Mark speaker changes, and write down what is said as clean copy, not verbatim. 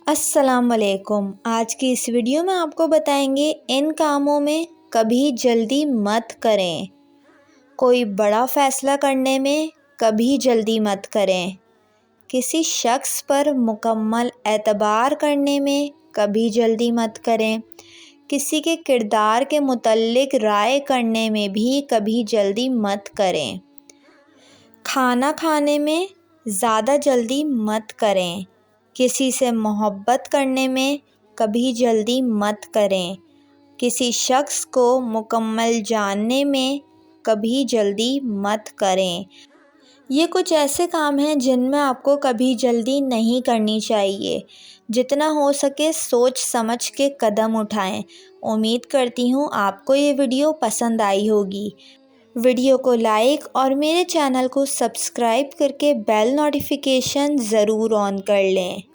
Speaker 1: السلام علیکم۔ آج کی اس ویڈیو میں آپ کو بتائیں گے ان کاموں میں کبھی جلدی مت کریں۔ کوئی بڑا فیصلہ کرنے میں کبھی جلدی مت کریں۔ کسی شخص پر مکمل اعتبار کرنے میں کبھی جلدی مت کریں۔ کسی کے کردار کے متعلق رائے کرنے میں بھی کبھی جلدی مت کریں۔ کھانا کھانے میں زیادہ جلدی مت کریں۔ کسی سے محبت کرنے میں کبھی جلدی مت کریں۔ کسی شخص کو مکمل جاننے میں کبھی جلدی مت کریں۔ یہ کچھ ایسے کام ہیں جن میں آپ کو کبھی جلدی نہیں کرنی چاہیے۔ جتنا ہو سکے سوچ سمجھ کے قدم اٹھائیں۔ امید کرتی ہوں آپ کو یہ ویڈیو پسند آئی ہوگی۔ ویڈیو کو لائک اور میرے چینل کو سبسکرائب کر کے بیل نوٹیفیکیشن ضرور آن کر لیں۔